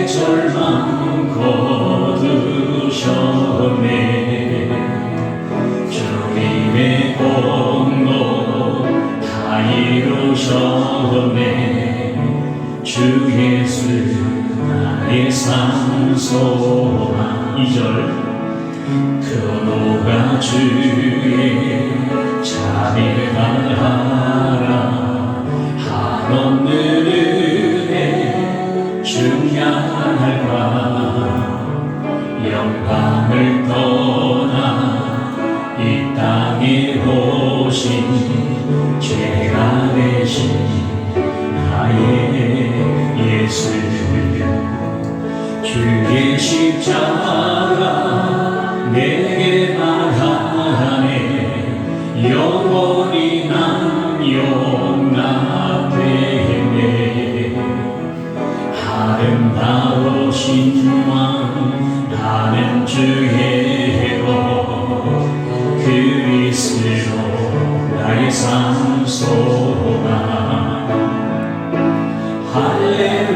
절망 거두셨네. 주님의 공로 다 이루셨네. 주 예수 나의 산 소망. 2절 근호가 주의 자비를 바라라. 한없는 은혜 중량할까. 영광을 떠나 이 땅에 오신 죄가 되신 나의 예수. 주의 십자가 내게 말하네. 영원히 난 용납되네. 아름다우신 왕 나는 주의 복. 그리스도 나의 산 소망. 할렐루야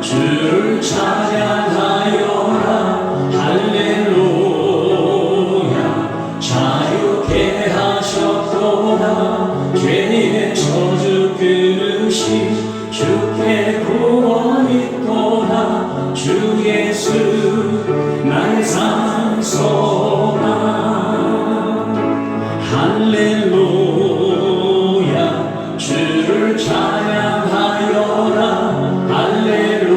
주를 찬양하여라. 할렐루야 자유케 하셨도다. 죄의 저주 끊으신 주께 구원 있도다. 주 예수 나의 산 소망. 할렐루야 주를 찬양하여라. 할렐루야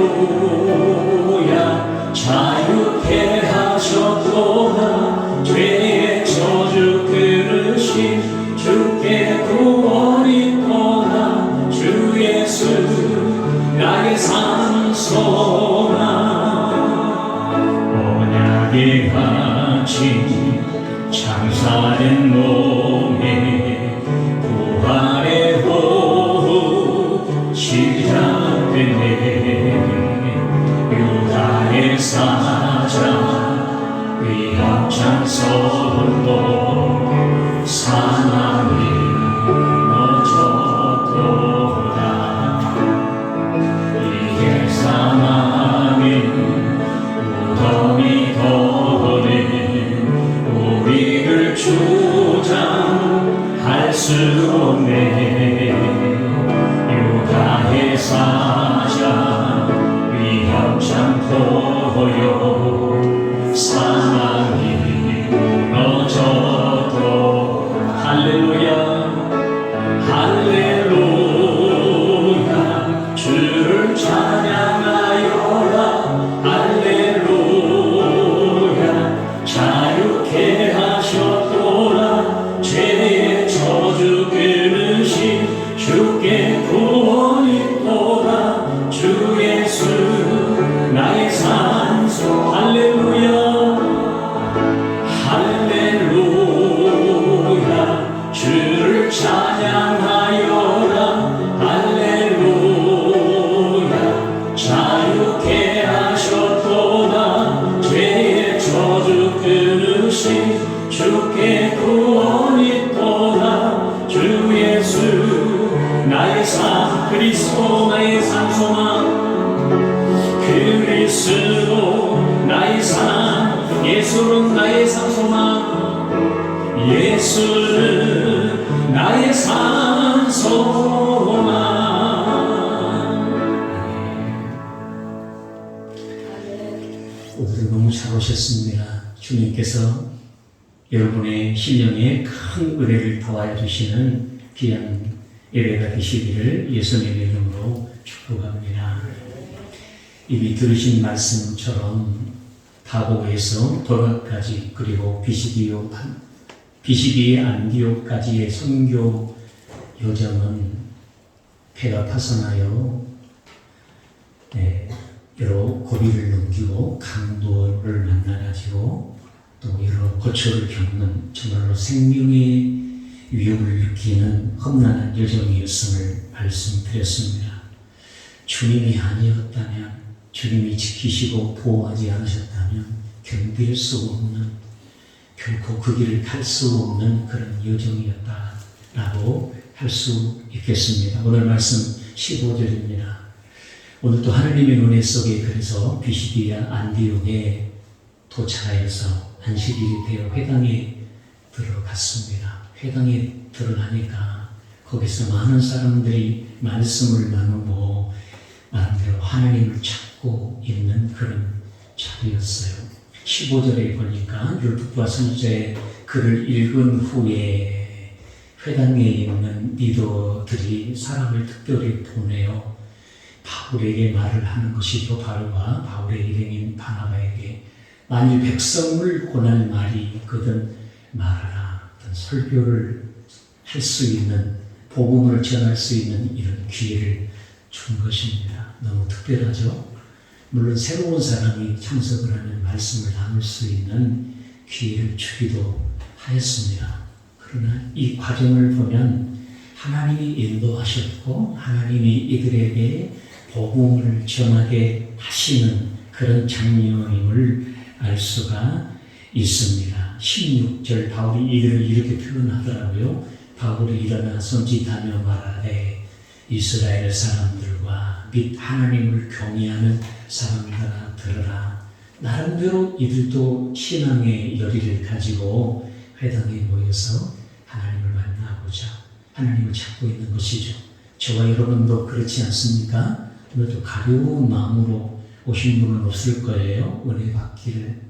자유케 하셨도다. 죄의 저주 끊으신 주께 구원 있도다. 주 예수 나의 산 소망. 언약의 가진 장사된 몸에 부활의 호흡 시작되네. 유다의 사자 위협찬 선도 사망이 무너졌도다. 이게 사망의 무덤이 더는 우리를 주장할 수 없네. 유다의 사자 위협찬 포효 사망이 무너져도. 할렐루야 할렐루야 주를 찬양하여라. 할렐루야 자유케 하셨도다. 죄의 저주 끊으신 주께 구원 있도다. 주 예수 나의 산 소망. 할렐루야 할렐루야 주를 찬양하여라. 할렐루야 자유케 하셨도다. 죄의 저주 끊으신 주께 구원 있도다. 주 예수 나의 산. 그리스도 나의 산 소망. 그리스도 나의 산. 예수는 나의 산 소망. 예수는 나의 산 소망. 오늘도 너무 잘 오셨습니다. 주님께서 여러분의 신령에 큰 은혜를 더하여 주시는 귀한 예배가 되시기를 예수님의 이름으로 축복합니다. 이미 들으신 말씀처럼 다보에서 도락까지 그리고 비시기 안디옥까지의 선교 여정은 배가 파선하여 여러 고비를 넘기고 강도를 만나가지고 또 여러 고초를 겪는 정말로 생명의 위협을 느끼는 험난한 여정이었음을 말씀드렸습니다. 주님이 아니었다면, 주님이 지키시고 보호하지 않으셨다면 견딜 수 없는, 결코 그 길을 갈 수 없는 그런 여정이었다라고 할 수 있겠습니다. 오늘 말씀 15절입니다. 오늘도 하나님의 은혜 속에 그래서 비시디아 안디옥에 도착하여서 안식일이 되어 회당에 들어갔습니다. 회당에 들어가니까 거기서 많은 사람들이 말씀을 나누고 나름대로 하나님을 찾고 있는 그런 자리였어요. 15절에 보니까 율법과 선지자의 글을 읽은 후에 회당에 있는 리더들이 사람을 특별히 보내어 바울에게 말을 하는 것이죠. 바울과 바울의 일행인 바나바에게 만일 백성을 권할 말이 있거든 말하라. 어떤 설교를 할 수 있는, 복음을 전할 수 있는 이런 기회를 준 것입니다. 너무 특별하죠. 물론 새로운 사람이 참석을 하면 말씀을 나눌 수 있는 기회를 주기도 하였습니다. 그러나 이 과정을 보면 하나님이 인도하셨고 하나님이 이들에게 복음을 전하게 하시는 그런 장면임을 알 수가 있습니다. 16절 바울이 이들을 이렇게 표현하더라고요. 바울이 일어나 손짓하며 말하되 이스라엘 사람들과 및 하나님을 경외하는 사람들아 들으라. 나름대로 이들도 신앙의 열의를 가지고 회당에 모여서 하나님을 만나고자 하나님을 찾고 있는 것이죠. 저와 여러분도 그렇지 않습니까? 오늘도 가벼운 마음으로 오신 분은 없을 거예요. 은혜 받기를,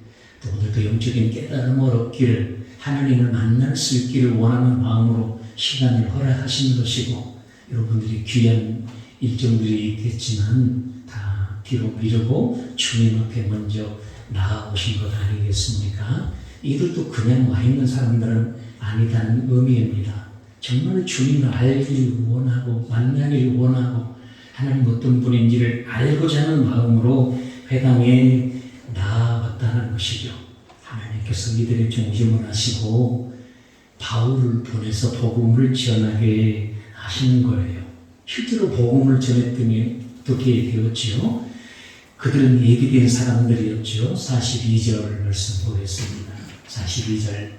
또 오늘도 영적인 깨달음을 얻기를, 하나님을 만날 수 있기를 원하는 마음으로 시간을 허락하시는 것이고, 여러분들이 귀한 일정들이 있겠지만 다 뒤로 미루고 주님 앞에 먼저 나아오신 것 아니겠습니까? 이들도 그냥 와 있는 사람들은 아니다는 의미입니다. 정말 주님을 알기를 원하고 만나기를 원하고 하나님 어떤 분인지를 알고자 하는 마음으로 회당에 나아왔다는 것이죠. 하나님께서 이들의 중심을 하시고 바울을 보내서 복음을 전하게 하시는 거예요. 실제로 복음을 전했더니 어떻게 되었지요? 그들은 예비된 사람들이었죠. 42절 말씀 보겠습니다. 42절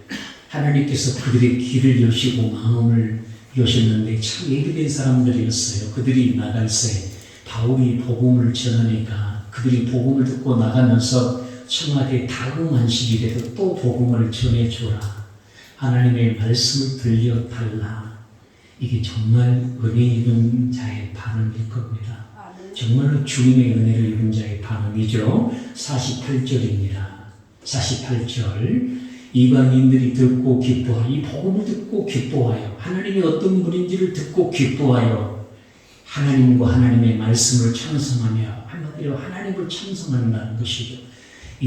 하나님께서 그들의 길을 여시고 마음을 여셨는데 참 예비된 사람들이었어요. 그들이 나갈새 바울이 복음을 전하니까 그들이 복음을 듣고 나가면서 청하되 다음 안식일에도 또 복음을 전해주라. 하나님의 말씀을 들려달라. 이게 정말 은혜 입은 자의 반응일 겁니다. 정말로 주님의 은혜를 입은 자의 반응이죠. 48절입니다. 48절 이방인들이 듣고 기뻐하여, 이 복음을 듣고 기뻐하여, 하나님이 어떤 분인지를 듣고 기뻐하여 하나님과 하나님의 말씀을 찬송하며, 한마디로 하나님을 찬송한다는 것이죠.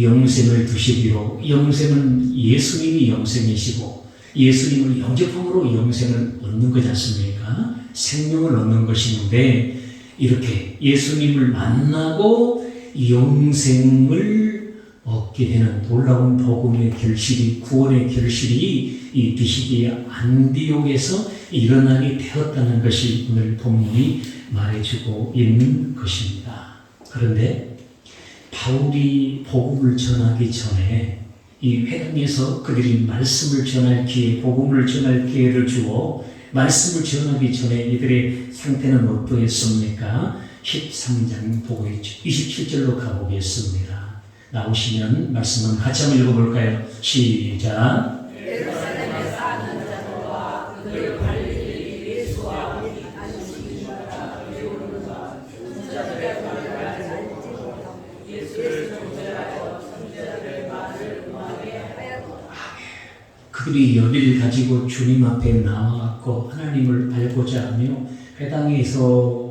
영생을 두시기로, 영생은 예수님이 영생이시고 예수님을 영접함으로 영생을 얻는 거지 않습니까? 생명을 얻는 것인데, 이렇게 예수님을 만나고 영생을 얻게 되는 놀라운 복음의 결실이, 구원의 결실이 이 비시디아 안디옥에서 일어나게 되었다는 것이 오늘 본문이 말해주고 있는 것입니다. 그런데 바울이 복음을 전하기 전에 이 회당에서 그들이 말씀을 전할 기회, 복음을 전할 기회를 주어 말씀을 전하기 전에 이들의 상태는 어떠했습니까? 13장 보고 있죠. 27절로 가보겠습니다. 나오시면 말씀 한번 같이 한번 읽어볼까요? 시작. 예루살렘에 사는 자들과 그들 관리들이 예수와 안식일마다 배우는가 선지자들의 말을 알지 못하고 예수를 존재하여 선지자들의 말을 응하게 하였도다. 그들이 열의를 가지고 주님 앞에 나와갖고 하나님을 알고자 하며 회당에서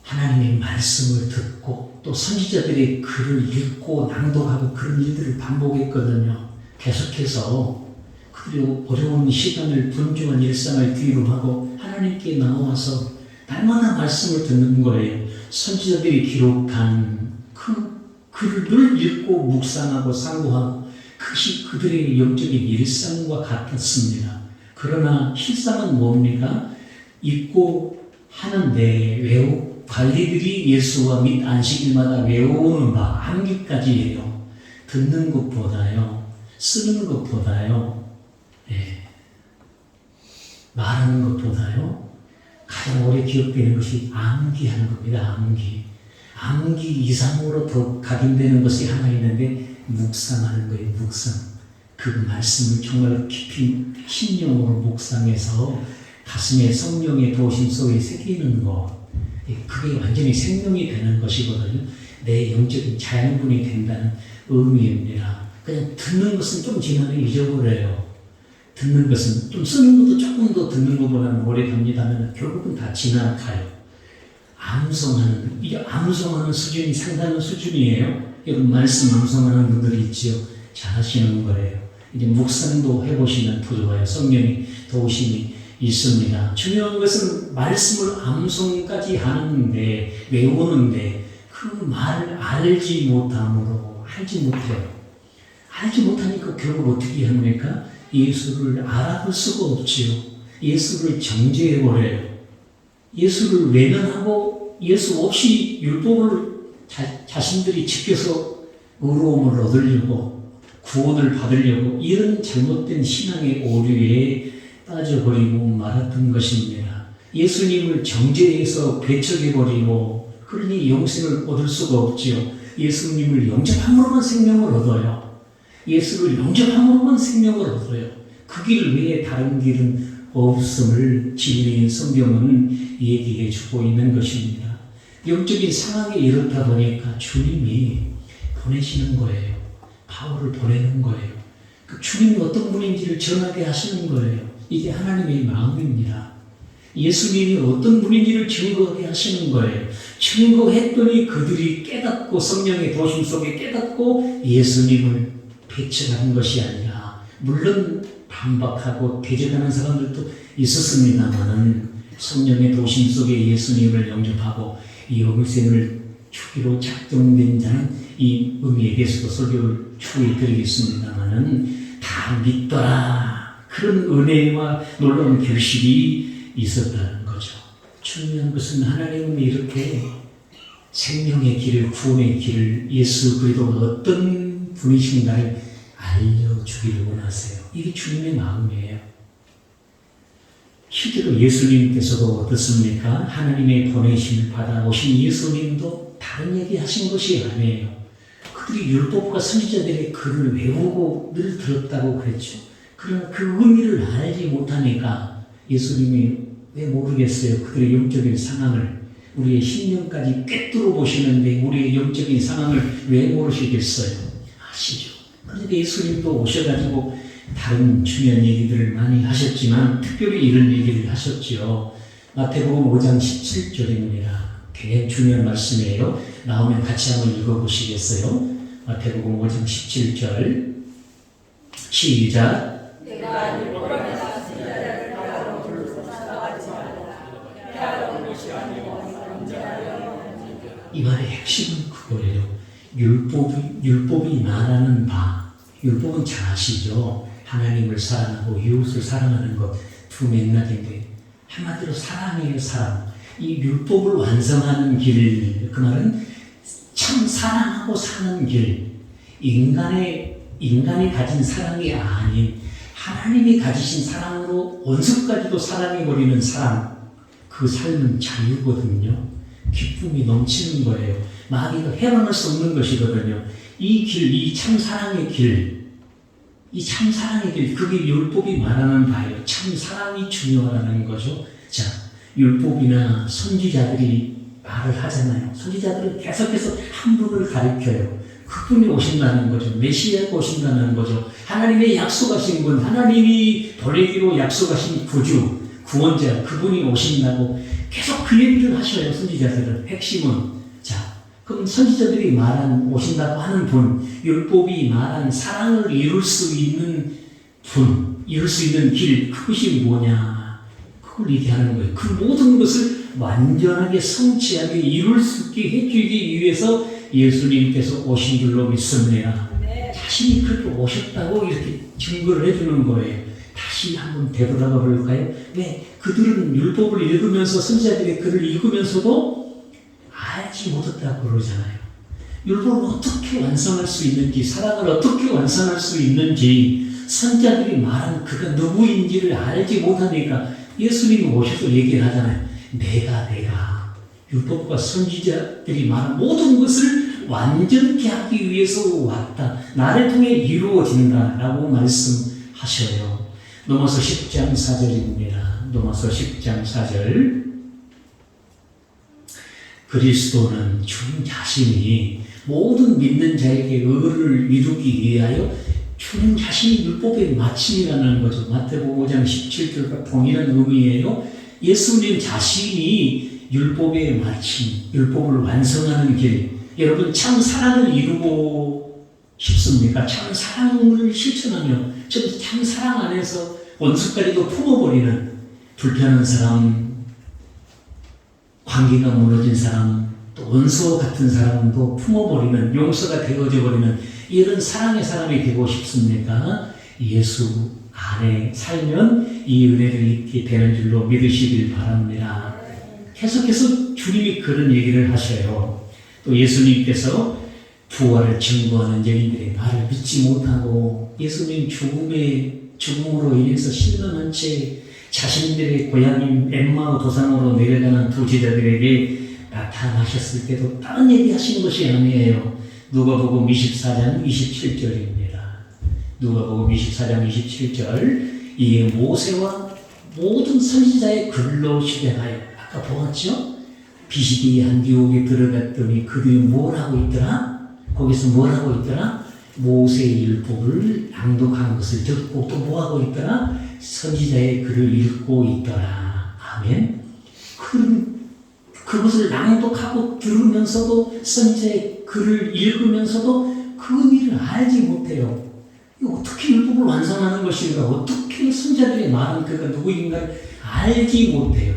하나님의 말씀을 듣고 또 선지자들의 글을 읽고 낭독하고 그런 일들을 반복했거든요. 계속해서 그들이 어려운 시간을, 분주한 일상을 뒤로 하고 하나님께 나와서 날마다 말씀을 듣는 거예요. 선지자들이 기록한 그 글을 늘 읽고 묵상하고 상고하고 그것이 그들의 영적인 일상과 같았습니다. 그러나 실상은 뭡니까? 읽고 하는데 관리들이 예수와 및 안식일마다 외우는 바 암기까지예요. 듣는 것보다요, 쓰는 것보다요, 말하는 것보다요, 가장 오래 기억되는 것이 암기하는 겁니다. 암기 이상으로 더 각인되는 것이 하나 있는데 묵상하는 거예요. 묵상. 그 말씀을 정말 깊이 신령으로 묵상해서 가슴에 성령의 도심 속에 새기는 것. 그게 완전히 생명이 되는 것이거든요. 내 영적인 자양분이 된다는 의미입니다. 그냥 듣는 것은 좀 지나면 잊어버려요. 듣는 것은 좀 쓰는 것도 조금 더 듣는 것보다는 오래 갑니다면 결국은 다 지나가요. 암송하는 수준이 상당한 수준이에요. 여러분 말씀 암송하는 분들이 있지요. 잘하시는 거예요. 이제 묵상도 해보시면 더 좋아요. 성령의 도우심이 있습니다. 중요한 것은 말씀을 암송까지 하는데 외우는데 그 말을 알지 못함으로 알지 못해요. 알지 못하니까 결국 어떻게 합니까? 예수를 알아볼 수가 없지요. 예수를 정죄해버려요. 예수를 외면하고 예수 없이 율법을 자신들이 지켜서 의로움을 얻으려고 구원을 받으려고 이런 잘못된 신앙의 오류에 빠져버리고 말았던 것입니다. 예수님을 정죄해서 배척해버리고 그러니 영생을 얻을 수가 없지요. 예수님을 영접함으로만 생명을 얻어요. 예수를 영접함으로만 생명을 얻어요. 그 길 외에 다른 길은 없음을 진리인 성경은 얘기해 주고 있는 것입니다. 영적인 상황이 이렇다 보니까 주님이 보내시는 거예요. 바울을 보내는 거예요. 그 주님이 어떤 분인지를 전하게 하시는 거예요. 이게 하나님의 마음입니다. 예수님이 어떤 분인지를 증거하게 하시는 거예요. 증거했더니 그들이 깨닫고 성령의 도심 속에 깨닫고 예수님을 배척하는 것이 아니라 물론 반박하고 대적하는 사람들도 있었습니다만은 성령의 도심 속에 예수님을 영접하고 영생을 주기로 작정된 자는 이 의미에 대해서도 설교를 추후에 드리겠습니다만은 다 믿더라. 그런 은혜와 놀라운 결실이 있었다는 거죠. 중요한 것은 하나님은 이렇게 생명의 길을, 구원의 길을, 예수 그리스도가 어떤 분이신가를 알려주기를 원하세요. 이게 주님의 마음이에요. 실제로 예수님께서도 어떻습니까? 하나님의 보내심을 받아 오신 예수님도 다른 얘기 하신 것이 아니에요. 그들이 율법과 선지자들의 글을 외우고 늘 들었다고 그랬죠. 그러나 그 의미를 알지 못하니까 예수님이 왜 모르겠어요. 그들의 영적인 상황을 우리의 신령까지 꿰뚫어 보시는데 우리의 영적인 상황을 왜 모르시겠어요? 아시죠? 그런데 예수님도 오셔가지고 다른 중요한 얘기들을 많이 하셨지만 특별히 이런 얘기를 하셨죠. 마태복음 5장 17절입니다. 굉장히 중요한 말씀이에요. 나오면 같이 한번 읽어보시겠어요? 마태복음 5장 17절 시작. 내가 율법에서 선지자들을 하라고 부르고 찾아가지 말라. 하라는 것이 아니고 이 말의 핵심은 그거예요. 율법이 말하는 바, 율법은 잘 아시죠? 하나님을 사랑하고 이웃을 사랑하는 것 두 맥락인데 한마디로 사랑이에요. 사랑. 이 율법을 완성하는 길, 그 말은 참 사랑하고 사는 길, 인간이 가진 사랑이 아닌 하나님이 가지신 사랑으로 원수까지도 사랑해버리는 사랑, 그 삶은 자유거든요. 기쁨이 넘치는 거예요. 마귀가 해방할 수 없는 것이거든요. 이 길, 이 참사랑의 길, 그게 율법이 말하는 바예요. 참사랑이 중요하다는 거죠. 자, 율법이나 선지자들이 말을 하잖아요. 선지자들은 계속해서 한 분을 가리켜요. 그분이 오신다는 거죠. 메시아가 오신다는 거죠. 하나님의 약속하신 분, 하나님이 보내기로 약속하신 구주, 구원자, 그분이 오신다고 계속 그 얘기를 하셔요. 선지자들은. 핵심은. 자, 그럼 선지자들이 말한 오신다고 하는 분, 율법이 말한 사랑을 이룰 수 있는 분, 이룰 수 있는 길, 그것이 뭐냐? 그걸 얘기하는 거예요. 그 모든 것을 완전하게 성취하게 이룰 수 있게 해주기 위해서 예수님께서 오신 줄로 믿습니다. 자신이 그렇게 오셨다고 이렇게 증거를 해주는 거예요. 다시 한번 되돌아가 볼까요? 왜? 그들은 율법을 읽으면서 선지자들의 글을 읽으면서도 알지 못했다고 그러잖아요. 율법을 어떻게 완성할 수 있는지, 사랑을 어떻게 완성할 수 있는지 선지자들이 말한 그가 누구인지를 알지 못하니까 예수님이 오셔서 얘기를 하잖아요. 내가 율법과 선지자들이 말한 모든 것을 완전케 하기 위해서 왔다. 나를 통해 이루어진다라고 말씀하셔요. 로마서 10장 4절입니다. 로마서 10장 4절. 그리스도는 주님 자신이 모든 믿는 자에게 의를 이루기 위하여 주님 자신이 율법의 마침이라는 거죠. 마태복음 5장 17절과 동일한 의미예요. 예수님 자신이 율법의 마침, 율법을 완성하는 길. 여러분 참 사랑을 이루고 싶습니까? 참 사랑을 실천하며 참 사랑 안에서 원수까지도 품어버리는 불편한 사람, 관계가 무너진 사람, 또 원수와 같은 사람도 품어버리는, 용서가 되어져 버리는 이런 사랑의 사람이 되고 싶습니까? 예수 안에 살면 이 은혜를 입게 되는 줄로 믿으시길 바랍니다. 계속해서 주님이 그런 얘기를 하셔요. 또 예수님께서 부활을 증거하는 여인들의 말을 믿지 못하고 예수님 죽음으로 인해서 신음한 채 자신들의 고향인 엠마오 도상으로 내려가는 두 제자들에게 나타나셨을 때도 다른 얘기 하시는 것이 아니에요. 누가복음 24장 27절입니다. 누가복음 24장 27절. 이에 모세와 모든 선지자의 글로 실행하여, 아까 보았죠? 비시디의 안디옥에 들어갔더니 그들이 뭘 하고 있더라? 거기서 뭘 하고 있더라? 모세의 율법을 낭독한 것을 듣고 또 뭐 하고 있더라? 선지자의 글을 읽고 있더라. 아멘. 그것을 낭독하고 들으면서도 선지자의 글을 읽으면서도 그 의미를 알지 못해요. 어떻게 율법을 완성하는 것인가? 어떻게 선지자들이 말한 그가 누구인가를 알지 못해요.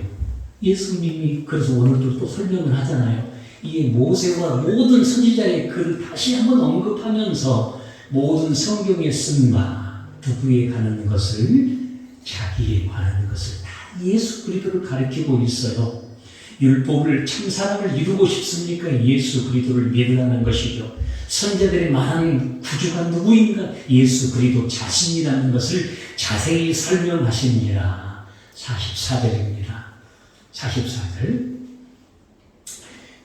예수님이 그래서 오늘도 또 설명을 하잖아요. 이에 모세와 모든 선지자의 글을 다시 한번 언급하면서 모든 성경에 쓴 바 누구에 관한 것을, 자기에 관한 것을 다 예수 그리스도를 가리키고 있어요. 율법을 참 사랑을 이루고 싶습니까? 예수 그리스도를 믿으라는 것이죠. 선지자들이 말한 구주가 누구인가? 예수 그리스도 자신이라는 것을 자세히 설명하십니다. 44절입니다. 44절.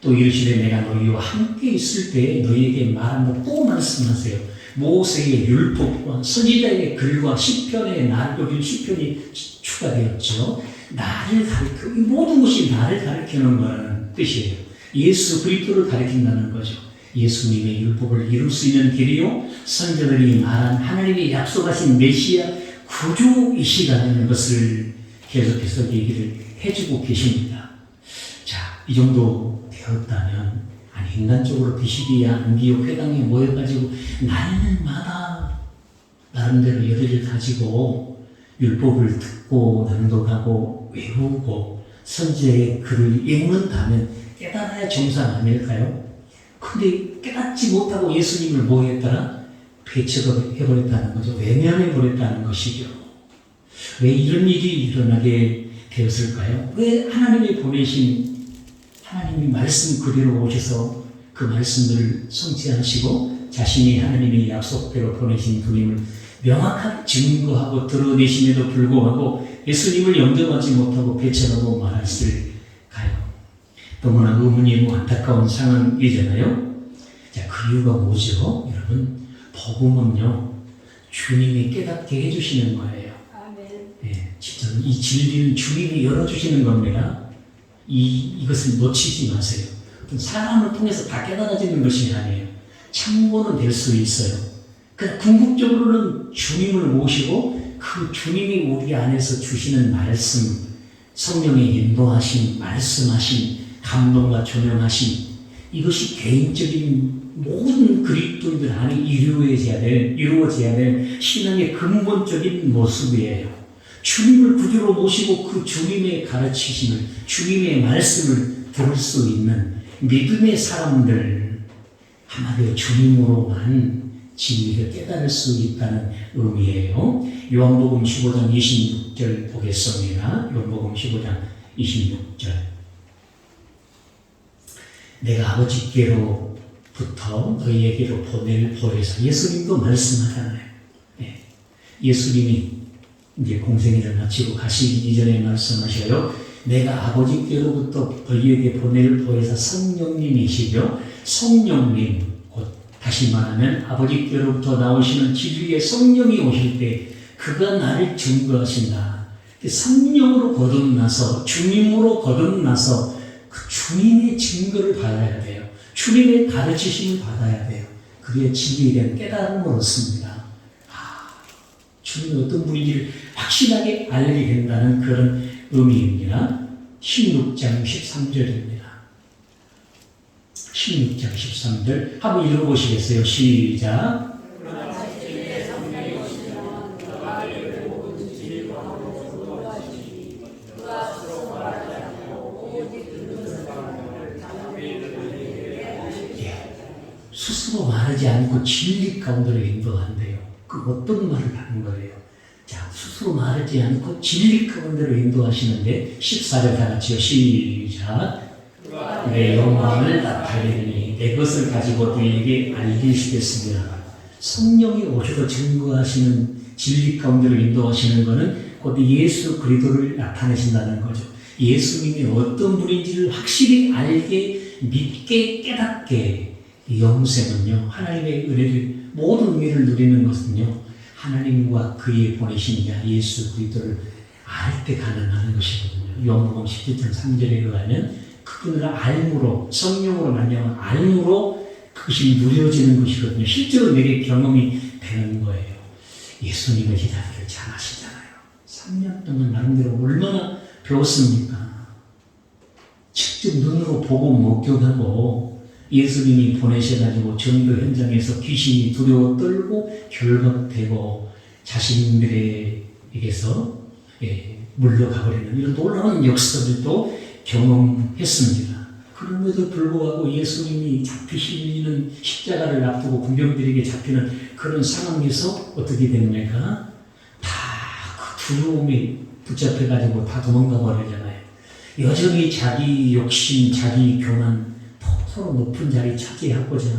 또 이르시되 내가 너희와 함께 있을 때 너희에게 말한다 또 말씀하세요. 모세의 율법과 선지자의 글과 시편의 여기 시편이 추가되었죠. 나를 가리켜, 이 모든 것이 나를 가리키는 거라는 뜻이에요. 예수 그리스도를 가리킨다는 거죠. 예수님의 율법을 이룰 수 있는 길이요, 선지자들이 말한 하나님이 약속하신 메시아 구주이시라는 것을 계속해서 얘기를 해주고 계십니다. 자, 이 정도 되었다면, 아니 인간적으로 비시디아 안디옥 회당에 모여가지고 날마다 나름대로 열의를 가지고 율법을 듣고 낭독하고 외우고 선지자의 글을 읽는다면 깨달아야 정상 아닐까요? 근데 깨닫지 못하고 예수님을 뭐 했더라? 배척해버렸다는 거죠. 외면해버렸다는 것이죠. 왜 이런 일이 일어나게 되었을까요? 왜 하나님이 보내신, 하나님이 말씀 그대로 오셔서 그 말씀을 성취하시고 자신이 하나님의 약속대로 보내신 분임을 명확하게 증거하고 드러내심에도 불구하고 예수님을 영접하지 못하고 배척하고 말았을까요? 너무나 의문이고 안타까운 상황이잖아요. 자, 그 이유가 뭐죠? 여러분, 복음은요, 주님이 깨닫게 해주시는 거예요. 아멘. 예, 진짜 이 진리는 주님이 열어주시는 겁니다. 이것을 놓치지 마세요. 사람을 통해서 다 깨달아지는 것이 아니에요. 참고는 될 수 있어요. 그러나 궁극적으로는 주님을 모시고 그 주님이 우리 안에서 주시는 말씀, 성령의 인도하심, 말씀하심, 감동과 조명하심, 이것이 개인적인 모든 그리스도인들 안에 이루어져야 될 신앙의 근본적인 모습이에요. 주님을 구주로 모시고 그 주님의 가르치심을, 주님의 말씀을 들을 수 있는 믿음의 사람들, 한마디로 주님으로만 진리를 깨달을 수 있다는 의미예요. 요한복음 15장 26절 보겠습니다. 요한복음 15장 26절. 내가 아버지께로부터 너희에게로 보낼 보혜사. 예수님도 말씀하잖아요. 예수님이 이제 공생애를 마치고 가시기 이전에 말씀하셔요. 내가 아버지께로부터 너희에게 보낼 보혜사 성령님이시죠. 성령님, 곧 다시 말하면 아버지께로부터 나오시는 진리의 성령이 오실 때 그가 나를 증거하신다. 성령으로 거듭나서 주님으로 거듭나서 그 주님의 증거를 받아야 돼요. 주님의 가르치심을 받아야 돼요. 그게 진리에 대한 깨달음을 얻습니다. 주님이 어떤 분인지를 확실하게 알게 된다는 그런 의미입니다. 16장 13절입니다. 16장 13절 한번 읽어보시겠어요? 시작. 스스로 말하지 않고 진리 가운데로 인도한대요. 그 어떤 말을 하는 거예요? 자, 스스로 말하지 않고 진리 가운데로 인도하시는데 14절 다 같이요. 시작. 내 영광을 나타내니 내 것을 가지고 너희에게 알리시겠습니다. 성령이 오셔서 증거하시는 진리 가운데로 인도하시는 것은 곧 예수 그리스도를 나타내신다는 거죠. 예수님이 어떤 분인지를 확실히 알게, 믿게, 깨닫게. 영생은요, 하나님의 은혜를, 모든 은혜를 누리는 것은요, 하나님과 그의 보내신 자 예수 그리스도를 알 때 가능한 것이거든요. 요한복음 17장 3절에 의하면 그분을 알므로, 성령으로 말미암아 알므로 그것이 누려지는 것이거든요. 실제로 내게 경험이 되는 거예요. 예수님의 제자들을 잘 아시잖아요. 3년 동안 나름대로 얼마나 배웠습니까? 직접 눈으로 보고 목격하고 예수님이 보내셔가지고 전도 현장에서 귀신이 두려워 떨고 결박되고 자신들에게서 물러가버리는 이런 놀라운 역사들도 경험했습니다. 그럼에도 불구하고 예수님이 잡히시는 십자가를 앞두고 군병들에게 잡히는 그런 상황에서 어떻게 됩니까? 다 그 두려움에 붙잡혀가지고 다 도망가 버리잖아요. 여전히 자기 욕심, 자기 교만, 서로 높은 자리 차지하고자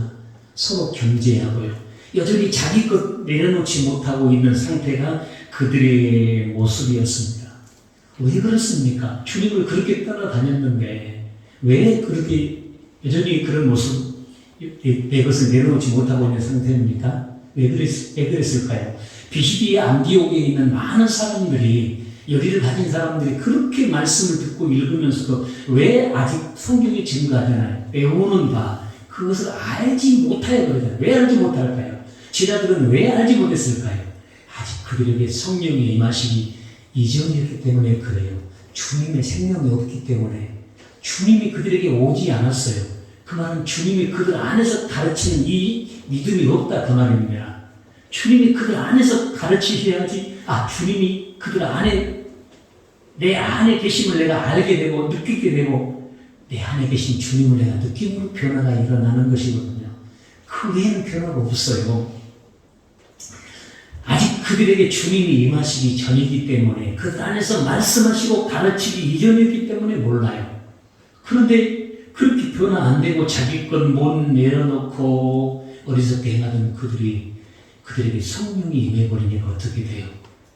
서로 경쟁하고요. 여전히 자기 것 내려놓지 못하고 있는 상태가 그들의 모습이었습니다. 왜 그렇습니까? 주님을 그렇게 따라다녔는데 왜 그렇게 여전히 그런 모습, 내 것을 내려놓지 못하고 있는 상태입니까? 왜 그랬을까요? 비시디의 안디옥에 있는 많은 사람들이, 열의를 가진 사람들이 그렇게 말씀을 듣고 읽으면서도 왜 아직 성경이 증거하잖아요. 외우는 바 그것을 알지 못하여 그러잖아요. 왜 알지 못할까요? 제자들은 왜 알지 못했을까요? 아직 그들에게 성령이 임하시기 이전이었기 때문에 그래요. 주님의 생명이 없기 때문에, 주님이 그들에게 오지 않았어요. 그 말은 주님이 그들 안에서 가르치는 이 믿음이 없다 그 말입니다. 주님이 그들 안에서 가르치셔야지, 주님이 그들 안에, 내 안에 계심을 내가 알게 되고 느끼게 되고 내 안에 계신 주님을 내가 느낌으로 변화가 일어나는 것이거든요. 그 외에는 변화가 없어요. 아직 그들에게 주님이 임하시기 전이기 때문에, 그들 안에서 말씀하시고 가르치기 이전이기 때문에 몰라요. 그런데 그렇게 변화 안 되고 자기 것 못 내려놓고 어리석게 행하던 그들에게 성령이 임해버리니까 어떻게 돼요?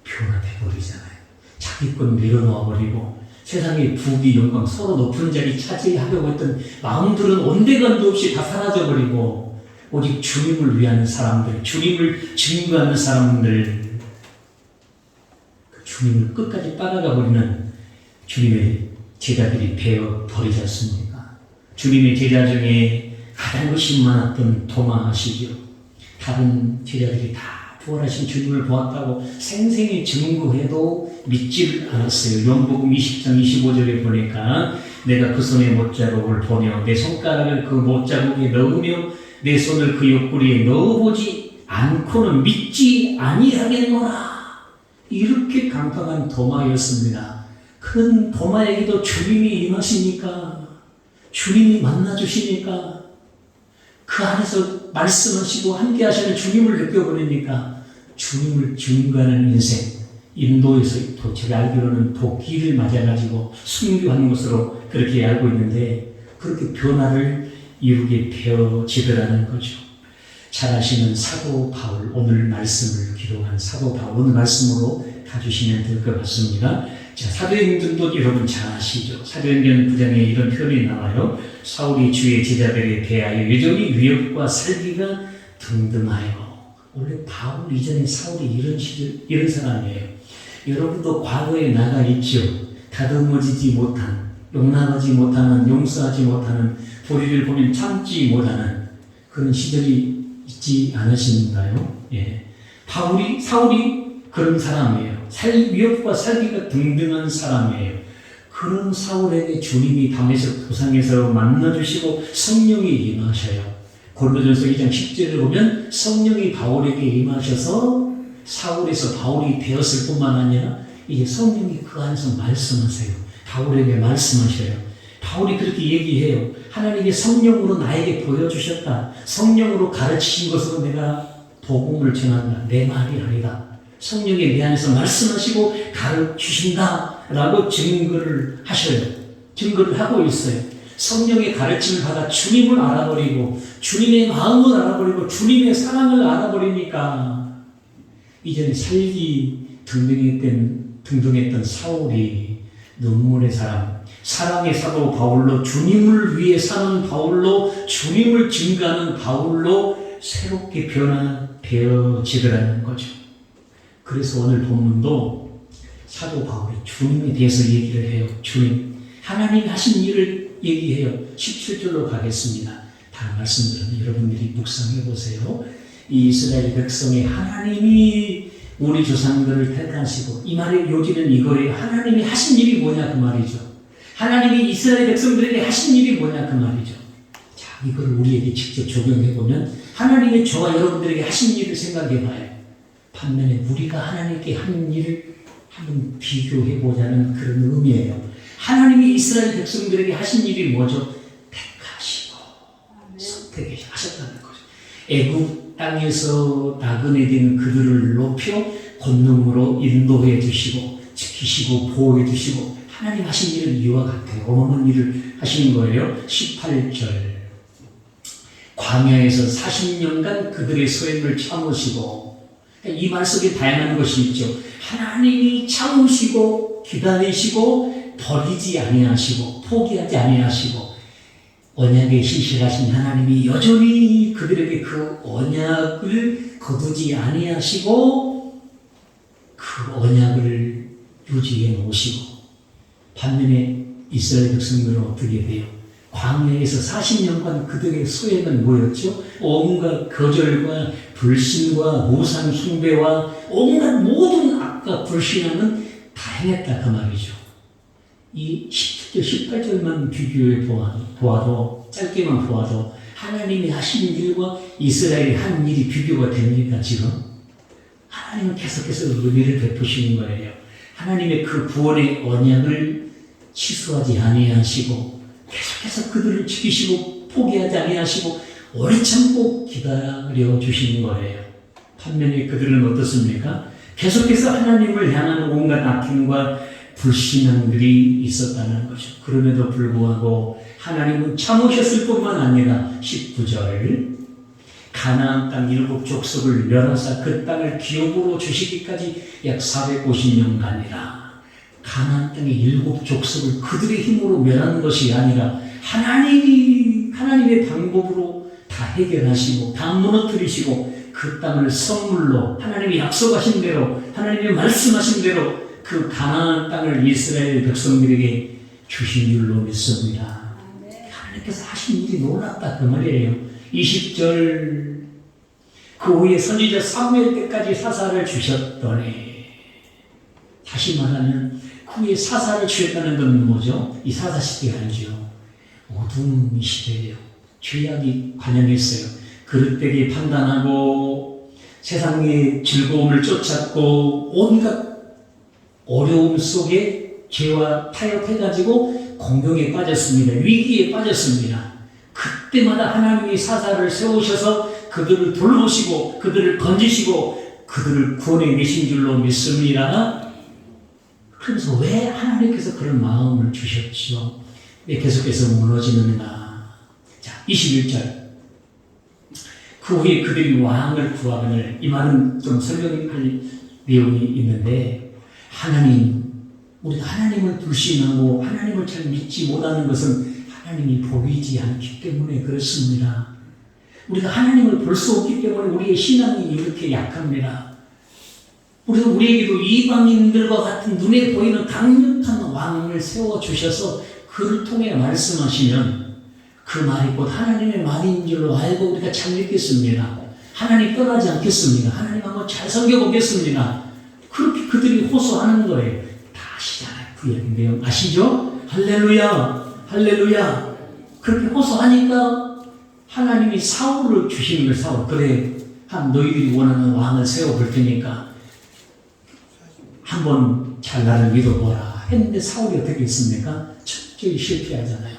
변화돼 버리잖아요. 자기 것 내려놓아버리고 세상의 부귀 영광 서로 높은 자리 차지하려고 했던 마음들은 온데간도 없이 다 사라져버리고 오직 주님을 위하는 사람들, 주님을 증거하는 사람들, 주님을 끝까지 따라가버리는 주님의 제자들이 되어버리지 않습니까? 주님의 제자 중에 가장 의심 많았던 도마시죠. 다른 제자들이 다 부활하신 주님을 보았다고 생생히 증거해도 믿지를 않았어요. 요한복음 20장 25절에 보니까 내가 그 손에 못자국을 보며 내 손가락을 그 못자국에 넣으며 내 손을 그 옆구리에 넣어보지 않고는 믿지 아니하겠노라. 이렇게 강력한 도마였습니다. 큰 도마에게도 주님이 임하시니까, 주님이 만나주시니까, 그 안에서 말씀하시고 함께 하시는 주님을 느껴버리니까 주님을 증거하는 인생, 인도에서 제가 알기로는 도끼를 맞아가지고 순교하는 것으로 그렇게 알고 있는데, 그렇게 변화를 이루게 되어지더라는 거죠. 잘 아시는 사도 바울, 오늘 말씀을 기록한 사도 바울, 오늘 말씀으로 가주시면 될 것 같습니다. 자, 사도행전도 여러분 잘 아시죠? 사도행전 9장에 이런 표현이 나와요. 사울이 주의 제자들에 대하여 여전히 위협과 살기가 등등하여. 원래 바울 이전에 사울이 이런 사람이에요. 여러분도 과거에 나가 있죠. 다듬어지지 못한, 용납하지 못하는, 용서하지 못하는, 도리를 보면 참지 못하는 그런 시절이 있지 않으신가요? 예. 사울이 그런 사람이에요. 위협과 살기가 등등한 사람이에요. 그런 사울에게 주님이 다메섹 도상에서 만나주시고 성령이 임하셔요. 고린도전서 2장 10절을 보면 성령이 바울에게 임하셔서 사울에서 바울이 되었을 뿐만 아니라 이제 성령이 그 안에서 말씀하세요. 바울에게 말씀하셔요. 바울이 그렇게 얘기해요. 하나님이 성령으로 나에게 보여주셨다. 성령으로 가르치신 것으로 내가 복음을 전한다. 내 말이 아니다. 성령이 내 안에서 말씀하시고 가르치신다 라고 증거를 하셔요. 증거를 하고 있어요. 성령의 가르침을 받아 주님을 알아버리고 주님의 마음을 알아버리고 주님의 사랑을 알아버리니까 이전에 살기 등등했던 사울이 눈물의 사람, 사랑의 사도 바울로 주님을 위해 사는 바울로 주님을 증거하는 바울로 새롭게 변화되어지더라는 거죠. 그래서 오늘 본문도 사도 바울이 주님에 대해서 얘기를 해요. 주님, 하나님이 하신 일을 얘기해요. 17절로 가겠습니다. 다 말씀드리면 여러분들이 묵상해 보세요. 이 이스라엘 백성이 하나님이 우리 조상들을 택하시고, 이 말의 요지는 이거예요. 하나님이 하신 일이 뭐냐 그 말이죠. 하나님이 이스라엘 백성들에게 하신 일이 뭐냐 그 말이죠. 자, 이걸 우리에게 직접 적용해 보면 하나님이 저와 여러분들에게 하신 일을 생각해 봐요. 반면에 우리가 하나님께 하는 일을 한번 비교해 보자는 그런 의미예요. 하나님이 이스라엘 백성들에게 하신 일이 뭐죠? 택하시고 선택하셨다는 거죠. 애굽 땅에서 나그네 된 그들을 높여 권능으로 인도해 주시고 지키시고 보호해 주시고 하나님 하신 일은 이와 같아요. 어마어마한 일을 하신 거예요. 18절 광야에서 40년간 그들의 소행을 참으시고, 이 말 속에 다양한 것이 있죠. 하나님이 참으시고 기다리시고 버리지 아니하시고 포기하지 아니하시고 언약에 신실하신 하나님이 여전히 그들에게 그 언약을 거두지 아니하시고 그 언약을 유지해 놓으시고, 반면에 이스라엘 백성들은 어떻게 돼요? 광야에서 40년간 그들의 소행은 뭐였죠? 온갖 거절과 불신과 우상 숭배와 온갖 모든 악과 불신하는 다 행했다 그 말이죠. 이 17절 18절만 비교해 보아도 짧게만 보아도 하나님이 하신 일과 이스라엘이 한 일이 비교가 됩니까 지금? 하나님은 계속해서 은혜를 베푸시는 거예요. 하나님의 그 구원의 언약을 취소하지 아니하시고 계속해서 그들을 지키시고 포기하지 아니하시고 오래 참고 기다려 주시는 거예요. 반면에 그들은 어떻습니까? 계속해서 하나님을 향하는 온갖 악행과 불신앙들이 있었다는 거죠. 그럼에도 불구하고 하나님은 참으셨을 뿐만 아니라 19절 가나안 땅 일곱 족속을 멸하사 그 땅을 기업으로 주시기까지 약 450년간이라. 가나안 땅의 일곱 족속을 그들의 힘으로 멸하는 것이 아니라 하나님의 방법으로 다 해결하시고 다 무너뜨리시고 그 땅을 선물로 하나님이 약속하신 대로 하나님이 말씀하신 대로 그 가나안 땅을 이스라엘 백성들에게 주신 줄로 믿습니다. 하나님께서 하신 일이 놀랍다 그 말이에요. 20절 그 후에 선지자 사무엘 때까지 사사를 주셨더니, 다시 말하면 그 후에 사사를 주셨다는 건 뭐죠? 이 사사 시대 아니죠. 어둠 시대예요. 죄악이 관영했어요. 그릇되게 판단하고 세상의 즐거움을 쫓았고 온갖 어려움 속에 죄와 타협해가지고 공경에 빠졌습니다. 위기에 빠졌습니다. 그때마다 하나님이 사사를 세우셔서 그들을 돌보시고 그들을 건지시고 그들을 구원해 내신 줄로 믿습니다. 그래서 왜 하나님께서 그런 마음을 주셨죠? 왜 계속해서 무너지는가? 자, 21절 그 후에 그들이 왕을 구하거늘, 이 말은 좀 설명할 내용이 있는데 하나님 우리가 하나님을 불신하고 하나님을 잘 믿지 못하는 것은 하나님이 보이지 않기 때문에 그렇습니다. 우리가 하나님을 볼 수 없기 때문에 우리의 신앙이 이렇게 약합니다. 우리에게도 이방인들과 같은 눈에 보이는 강력한 왕을 세워주셔서 그를 통해 말씀하시면 그 말이 곧 하나님의 말인 줄로 알고 우리가 잘 믿겠습니다. 하나님 떠나지 않겠습니다. 하나님 한번 잘 섬겨보겠습니다. 그렇게 그들이 호소하는 거예요. 다 아시잖아요. 구약 내용 아시죠? 할렐루야, 할렐루야. 그렇게 호소하니까 하나님이 사울을 주시는 거예요. 사울. 그래, 너희들이 원하는 왕을 세워볼 테니까 한번 잘 나를 믿어보라 했는데 사울이 어떻게 했습니까? 철저히 실패하잖아요.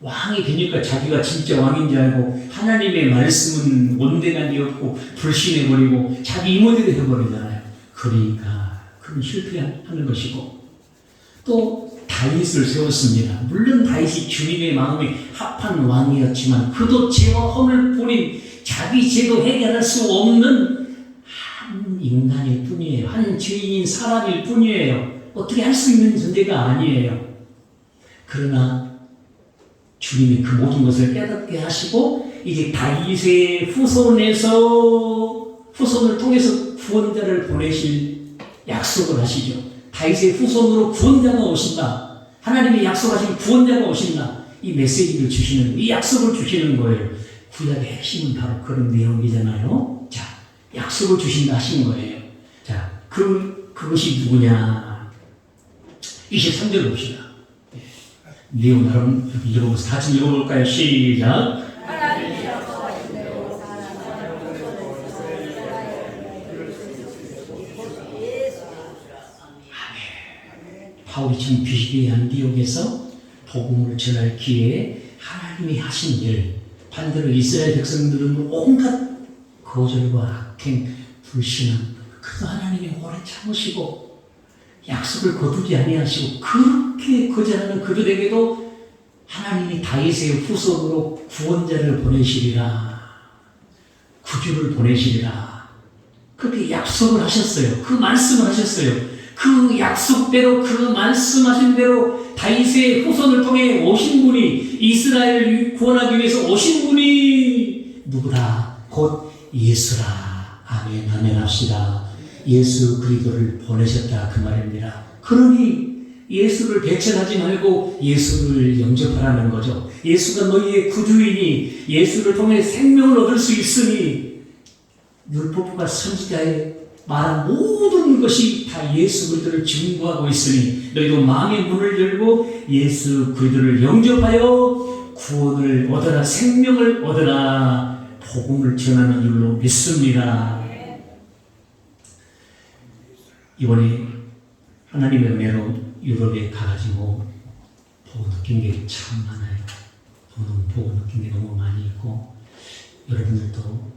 왕이 되니까 자기가 진짜 왕인 줄 알고 하나님의 말씀은 온데간이 없고 불신해버리고 자기 이모대로 해버리잖아요. 그러니까 그건 실패하는 것이고, 또 다윗을 세웠습니다. 물론 다윗이 주님의 마음에 합한 왕이었지만 그도 죄와 허물 뿐인 자기 죄도 해결할 수 없는 한 인간일 뿐이에요. 한 죄인인 사람일 뿐이에요. 어떻게 할 수 있는 존재가 아니에요. 그러나 주님이 그 모든 것을 깨닫게 하시고 이제 다윗의 후손을 통해서 구원자를 보내실 약속을 하시죠. 다윗의 후손으로 구원자가 오신다. 하나님이 약속하신 구원자가 오신다. 이 메시지를 주시는, 이 약속을 주시는 거예요. 구약의 핵심은 바로 그런 내용이잖아요. 자, 약속을 주신다 하신 거예요. 자, 그것이 누구냐? 23절 봅시다. 내용 여러분 읽어보면서 같이 읽어볼까요? 시작. 바울이 지금 비시기의 안디옥에서 복음을 전할 기회에 하나님이 하신 일, 반대로 이스라엘 백성들은 온갖 거절과 악행, 불신함, 그래도 하나님이 오래 참으시고 약속을 거두지 아니하시고 그렇게 거절하는 그들에게도 하나님이 다윗의 후손으로 구원자를 보내시리라, 구주를 보내시리라, 그렇게 약속을 하셨어요. 그 말씀을 하셨어요. 그 약속대로, 그 말씀하신 대로 다윗의 후손을 통해 오신 분이, 이스라엘을 구원하기 위해서 오신 분이 누구다? 곧 예수라. 아멘, 아멘 합시다. 예수 그리스도를 보내셨다 그 말입니다. 그러니 예수를 배척하지 말고 예수를 영접하라는 거죠. 예수가 너희의 구주이니 예수를 통해 생명을 얻을 수 있으니, 율법과 선지자의 말한 모든 것이 다 예수 그리스도를 증거하고 있으니 너희도 마음의 문을 열고 예수 그리스도를 영접하여 구원을 얻어라, 생명을 얻어라, 복음을 전하는 줄로 믿습니다. 이번에 하나님의 은혜로 유럽에 가가지고 보고 느낀 게 참 많아요. 보고 느낀 게 너무 많이 있고, 여러분들도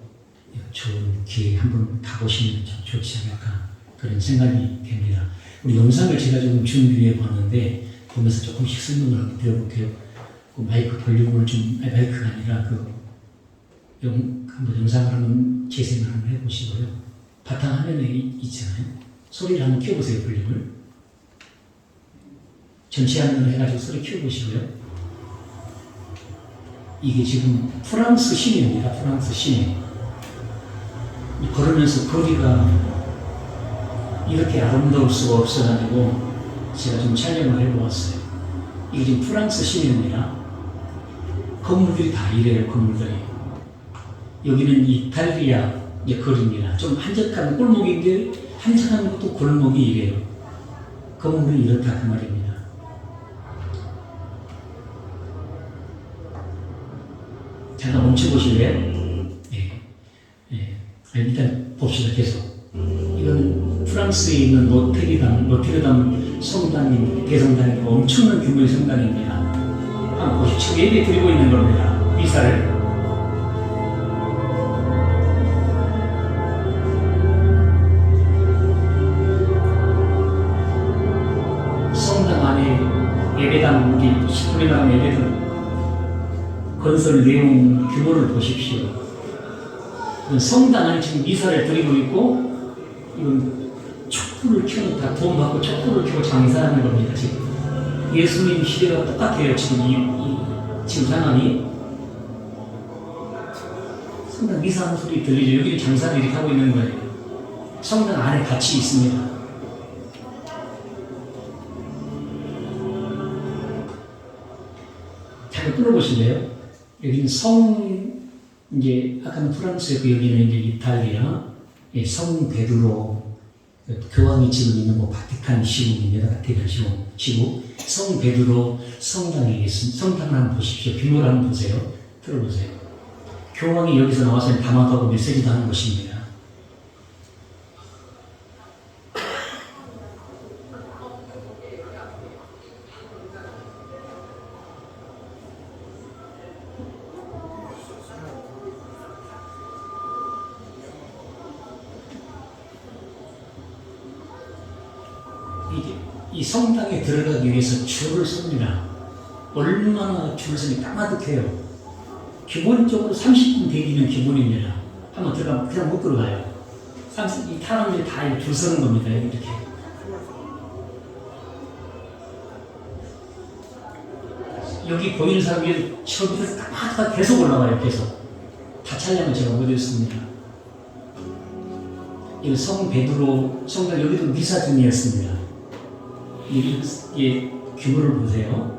좋은 기회에 한번 가보시면 참 좋지 않을까 그런 생각이 됩니다. 우리 영상을 제가 조금 준비해 봤는데 보면서 조금씩 설명을 한번 드려볼게요. 그 마이크 볼륨을 좀, 마이크가 아니라 한번 영상을 한번 재생을 한번 해보시고요. 바탕화면에 있잖아요. 소리를 한번 키워보세요. 볼륨을 전체 화면으로 해가지고 소리 키워보시고요. 이게 지금 프랑스 시내입니다. 프랑스 시내. 걸으면서 거리가 이렇게 아름다울 수가 없어가지고 제가 좀 촬영을 해보았어요. 이게 지금 프랑스 시내입니다. 건물들이 다 이래요. 건물들이. 여기는 이탈리아 거리입니다. 좀 한적한 골목인데 한적한 것도 골목이 이래요. 건물이 이렇다 그 말입니다. 잠깐 멈춰보실래요? 일단 봅시다. 계속. 이건 프랑스에 있는 노트르담 성당인, 대성당인 엄청난 규모의 성당입니다. 한 50층 예배 드리고 있는 겁니다. 미사를. 성당 안에 예배당, 우리 10분에 나간 예배당 건설 내용 규모를 보십시오. 성당 안에 지금 미사를 드리고 있고, 이건 촛불을 켜놓다 돈 받고 촛불을 켜고 장사하는 겁니다. 지금 예수님 시대가 똑같아요. 지금 상황이 성당 미사하는 소리 들리죠. 여기는 장사를 이렇게 하고 있는 거예요. 성당 안에 같이 있습니다. 잠깐 끌어보실래요? 여기는 이제 아까는 프랑스였고 여기는 이제 이탈리아, 성 베드로 교황이 지금 있는 바티칸 시국입니다. 바티칸 시국. 성 베드로 성당에 있습니다. 성당을 한번 보십시오. 빗물 한번 보세요. 들어보세요. 교황이 여기서 나와서 담화하고 메시지도 하는 것입니다. 이 성당에 들어가기 위해서 줄을 섭니다. 얼마나 줄을 서니 까마득해요. 기본적으로 30분 대기는 기본입니다. 한번 들어가면 그냥 못 들어가요. 이 사람들이 다 줄 서는 겁니다. 이렇게. 여기 보이는 사람이 처음부터 까마득하게 계속 올라와요. 계속. 다 촬영을 제가 보여드렸습니다. 이 성 베드로 성당 여기도 미사 중이었습니다. 이 규모를 보세요.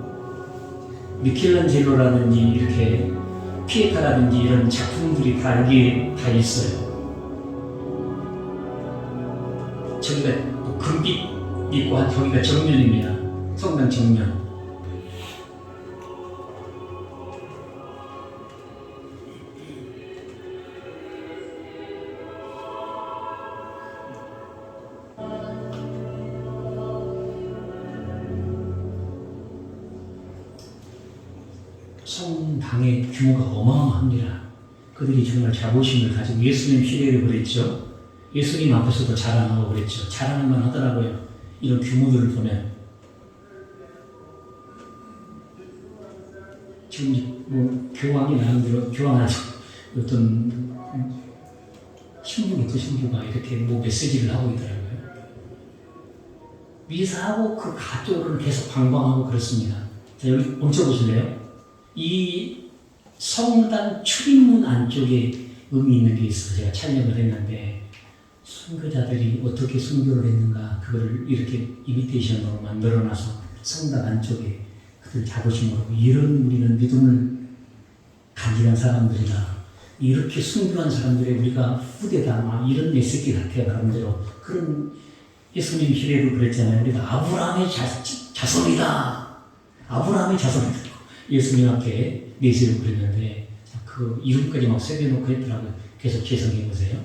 미켈란젤로라든지 이렇게 피에타라든지 이런 작품들이 다 여기에 다 있어요. 저기가 금빛 있고 저기가 정면입니다. 성당 정면. 성당의 규모가 어마어마합니다. 그들이 정말 자부심을 가지고 예수님 시대를 그랬죠. 예수님 앞에서도 자랑하고 그랬죠. 자랑만 하더라고요. 이런 규모들을 보면. 지금 교황이 나름대로 교황하죠. 어떤 신부가 신부가 이렇게 메시지를 하고 있더라고요. 미사하고 그 가족을 계속 방방하고 그렇습니다. 자, 여기 멈춰보실래요? 이 성당 출입문 안쪽에 의미 있는 게 있어서 제가 촬영을 했는데 순교자들이 어떻게 순교를 했는가 그걸 이렇게 이미테이션으로 만들어놔서 성당 안쪽에 그들 자부심으로 이런 우리는 믿음을 간직한 사람들이다. 이렇게 순교한 사람들의 우리가 후대다. 이런 메시지 같아요. 나름대로. 그런 예수님 시대도 그랬잖아요. 우리가 아브라함의 자손이다. 아브라함의 자손이다. 예수님 앞에 내세우고 그랬는데 그 이름까지 막 새겨놓고 했더라고요. 계속 재성해 보세요.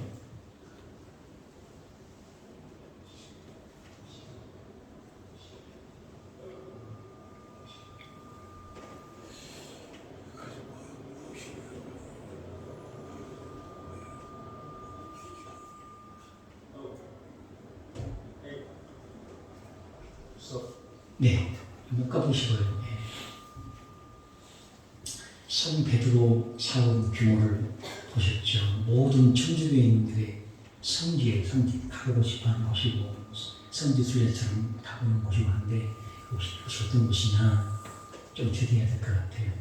네, 한번 까보시고요. 성 베드로 사원 규모를 보셨죠. 모든 천주교인들의 성지 가보고 싶어 하는 곳이고 성지 순례처럼 가보는 곳이고 한데 그곳이 어떤 곳이냐 좀 주의해야 될 것 같아요.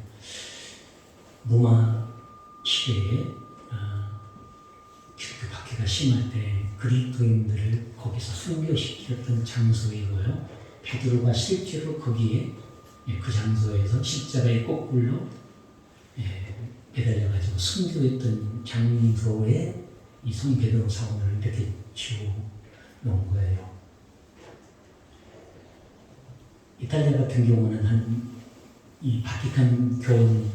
로마 시대에 기독교 박해가 심할 때 그리스도인들을 거기서 순교시켰던 장소이고요. 베드로가 실제로 거기에 그 장소에서 십자가에 거꾸로 매달려가지고 순교했던 장소에 이 성 베드로 사원을 이렇게 지어 놓은 거예요. 이탈리아 같은 경우는 이 바티칸 교원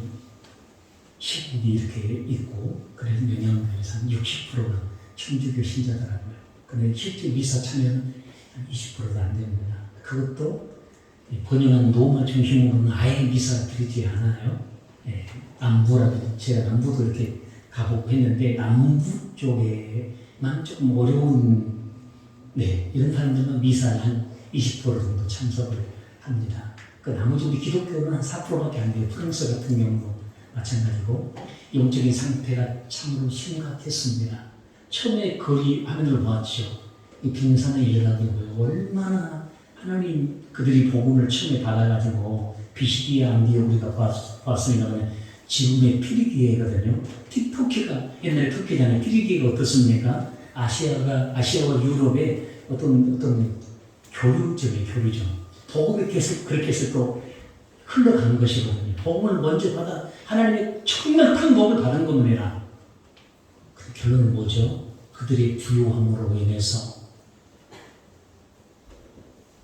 시국이 이렇게 있고 그래서 영향력에서 한 60%가 천주교 신자더라고요. 근데 실제 미사 참여는 한 20%도 안 됩니다. 그것도 번영한 로마 중심으로는 아예 미사 드리지 않아요. 남부라도 제가 남부도 이렇게 가보고 했는데 남부 쪽에만 조금 어려운 이런 사람들만 미사에 한 20% 정도 참석을 합니다. 그 나머지 우리 기독교는 한 4%밖에 안 돼요. 프랑스 같은 경우도 마찬가지고 영적인 상태가 참으로 심각했습니다. 처음에 거리 화면을 보았죠. 이 빙산에 이르러도요 얼마나 하나님 그들이 복음을 처음에 받아가지고 비시디에 암디에 우리가 봤습니다. 지금의 피리기예거든요. 터키가 옛날에 터키잖아요. 피리기가 어떻습니까? 아시아와 유럽의 어떤 교류점이에요. 교류점. 복음이 계속 그렇게 해서 또 흘러가는 것이거든요. 복음을 먼저 받아 하나님의 정말 큰 복을 받은 겁니다. 그 결론은 뭐죠? 그들의 부요함으로 인해서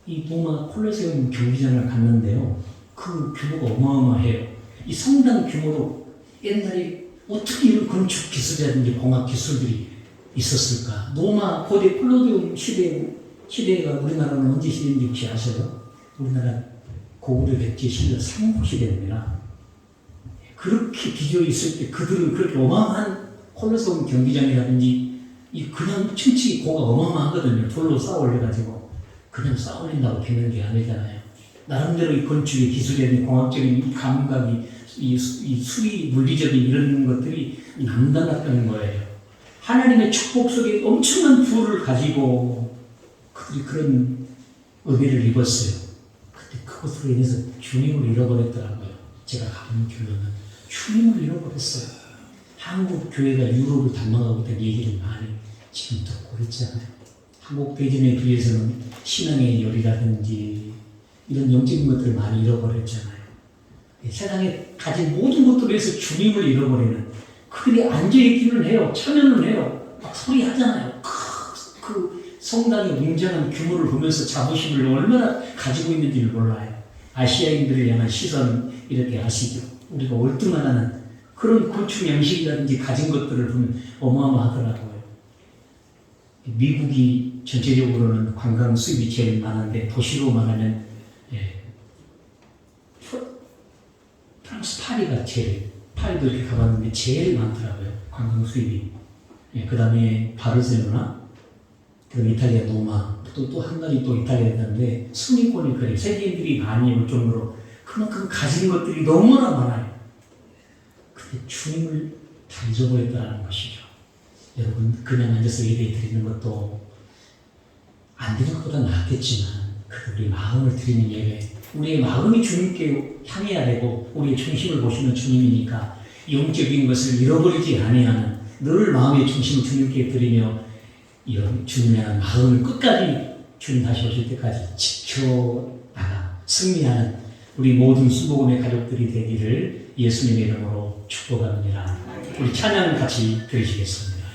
이 로마 콜로세움 경기장을 갔는데요. 그 규모가 어마어마해요. 이 성당 규모로 옛날에 어떻게 이런 건축 기술이라든지 공학 기술들이 있었을까? 로마 고대 콜로세움 시대가 우리나라는 언제 시대인지 혹시 아세요? 우리나라 고구려 백제 신라 삼국시대입니다. 그렇게 비교해 있을 때 그들은 그렇게 어마어마한 콜로세움 경기장이라든지 그냥 층치 고가 어마어마하거든요. 돌로 쌓아올려가지고 그냥 쌓아올린다고 되는 게 아니잖아요. 나름대로 이 건축의 기술이라든지 공학적인 이 감각이 이 수리 물리적인 이런 것들이 남달랐다는 거예요. 하나님의 축복 속에 엄청난 부를 가지고 그들이 그런 은혜를 입었어요. 그때 그것으로 인해서 주님을 잃어버렸더라고요. 제가 가본 결론은 주님을 잃어버렸어요. 한국 교회가 유럽을 닮아가고 있다는 얘기를 많이 지금 듣고 있잖아요. 한국 대전에 비해서는 신앙의 열이라든지 이런 영적인 것들을 많이 잃어버렸잖아요. 세상에 가진 모든 것들을 위해서 주님을 잃어버리는 그들이 앉아있기는 해요. 참여는 해요. 막 소리하잖아요. 그 성당의 웅장한 규모를 보면서 자부심을 얼마나 가지고 있는지를 몰라요. 아시아인들을 향한 시선은 이렇게 아시죠. 우리가 월등하다는 그런 건축 양식이라든지 가진 것들을 보면 어마어마하더라고요. 미국이 전체적으로는 관광 수입이 제일 많은데 도시로 말하면 프랑스 파리가 파리도 이렇게 가봤는데 제일 많더라고요. 관광 수입이. 그 다음에 바르셀로나, 그다음에 이탈리아 로마, 또 한가지 또 이탈리아 있는데 순위권이 그래요. 세계인들이 많이 올 정도로 그만큼 가진 것들이 너무나 많아요. 근데 주님을 다 잊어버렸다는 것이죠. 여러분 그냥 앉아서 예배 드리는 것도 안 드리는 것보다 낫겠지만 우리 마음을 드리는 예배, 우리의 마음이 주님께 향해야 되고 우리의 중심을 보시는 주님이니까 영적인 것을 잃어버리지 아니하는 늘 마음의 중심을 주님께 드리며 이런 주님의 마음을 끝까지 주님 다시 오실 때까지 지켜나가 승리하는 우리 모든 수복음의 가족들이 되기를 예수님의 이름으로 축복합니다. 우리 찬양 같이 드리시겠습니다.